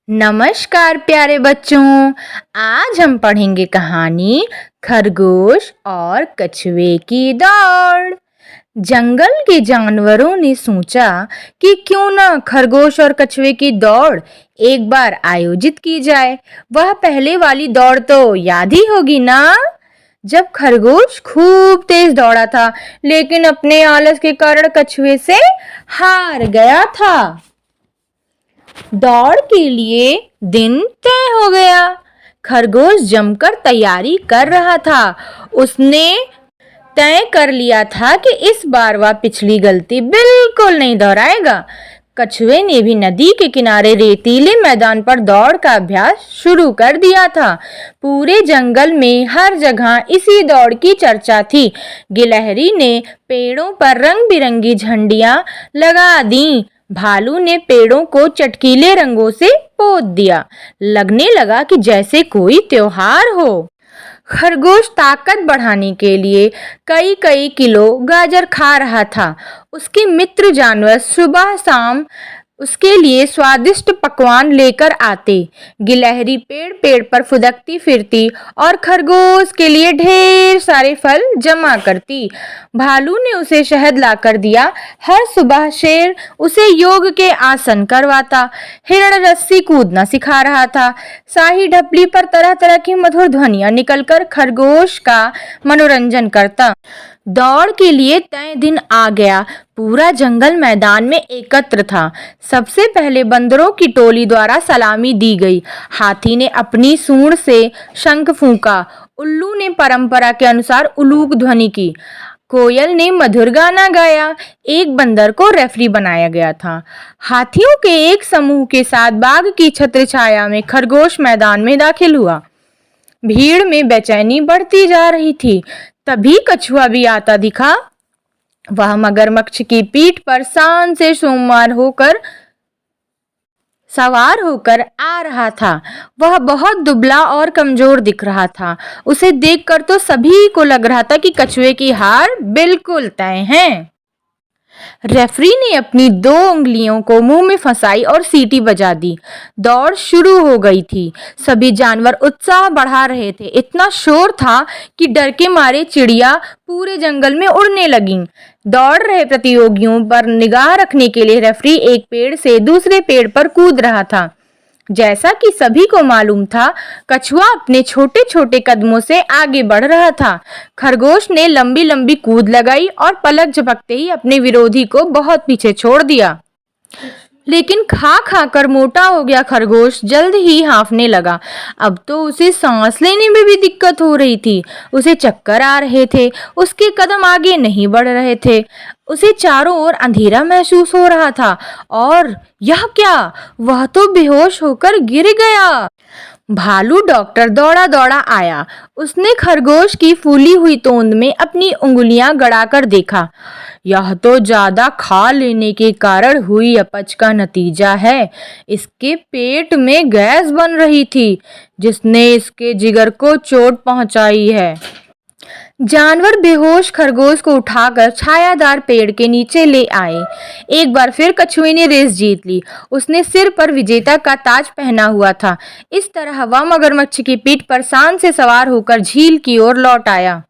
नमस्कार प्यारे बच्चों। आज हम पढ़ेंगे कहानी खरगोश और कछुए की दौड़। जंगल के जानवरों ने सोचा कि क्यों ना खरगोश और कछुए की दौड़ एक बार आयोजित की जाए। वह पहले वाली दौड़ तो याद ही होगी ना, जब खरगोश खूब तेज दौड़ा था लेकिन अपने आलस के कारण कछुए से हार गया था। दौड़ के लिए दिन तय हो गया। खरगोश जमकर तैयारी कर रहा था। उसने तय कर लिया था कि इस बार वह पिछली गलती बिल्कुल नहीं दोहराएगा। कछुए ने भी नदी के किनारे रेतीले मैदान पर दौड़ का अभ्यास शुरू कर दिया था। पूरे जंगल में हर जगह इसी दौड़ की चर्चा थी। गिलहरी ने पेड़ों पर रंग बिरंगी झंडियां लगा दी। भालू ने पेड़ों को चटकीले रंगों से पोत दिया। लगने लगा कि जैसे कोई त्योहार हो। खरगोश ताकत बढ़ाने के लिए कई कई किलो गाजर खा रहा था। उसके मित्र जानवर सुबह शाम उसके लिए स्वादिष्ट पकवान लेकर आते। गिलहरी पेड़ पेड़ पर फुदकती फिरती और खरगोश के लिए ढेर सारे फल जमा करती। भालू ने उसे शहद लाकर दिया। हर सुबह शेर उसे योग के आसन करवाता। हिरण रस्सी कूदना सिखा रहा था। शाही ढपली पर तरह तरह की मधुर ध्वनियां निकलकर खरगोश का मनोरंजन करता। दौड़ के लिए तय दिन आ गया। पूरा जंगल मैदान में एकत्र था। सबसे पहले बंदरों की टोली द्वारा सलामी दी गई। हाथी ने अपनी सूंड से शंख फूंका। उल्लू ने परंपरा के अनुसार उलूक ध्वनि की। कोयल ने मधुर गाना गाया। एक बंदर को रेफरी बनाया गया था। हाथियों के एक समूह के साथ बाघ की छत्र छाया में खरगोश मैदान में दाखिल हुआ। भीड़ में बेचैनी बढ़ती जा रही थी। तभी कछुआ भी आता दिखा। वह मगरमच्छ की पीठ पर शान से सवार होकर आ रहा था। वह बहुत दुबला और कमजोर दिख रहा था। उसे देखकर तो सभी को लग रहा था कि कछुए की हार बिल्कुल तय है। रेफरी ने अपनी 2 उंगलियों को मुंह में फंसाई और सीटी बजा दी। दौड़ शुरू हो गई थी। सभी जानवर उत्साह बढ़ा रहे थे। इतना शोर था कि डर के मारे चिड़िया पूरे जंगल में उड़ने लगीं। दौड़ रहे प्रतियोगियों पर निगाह रखने के लिए रेफरी एक पेड़ से दूसरे पेड़ पर कूद रहा था। जैसा कि सभी को मालूम था, कछुआ अपने छोटे छोटे कदमों से आगे बढ़ रहा था। खरगोश ने लंबी लंबी कूद लगाई और पलक झपकते ही अपने विरोधी को बहुत पीछे छोड़ दिया। लेकिन खा खा कर मोटा हो गया खरगोश जल्द ही हांफने लगा। अब तो उसे सांस लेने में भी दिक्कत हो रही थी। उसे चक्कर आ रहे थे। उसके कदम आगे नहीं बढ़ रहे थे। उसे चारों ओर अंधेरा महसूस हो रहा था। और यह क्या, वह तो बेहोश होकर गिर गया। भालू डॉक्टर दौड़ा दौड़ा आया। उसने खरगोश की फूली हुई तोंद में अपनी उंगलियां गड़ाकर देखा। यह तो ज्यादा खा लेने के कारण हुई अपच का नतीजा है। इसके पेट में गैस बन रही थी जिसने इसके जिगर को चोट पहुंचाई है। जानवर बेहोश खरगोश को उठाकर छायादार पेड़ के नीचे ले आए। एक बार फिर कछुए ने रेस जीत ली। उसने सिर पर विजेता का ताज पहना हुआ था। इस तरह वह मगरमच्छ की पीठ पर शान से सवार होकर झील की ओर लौट आया।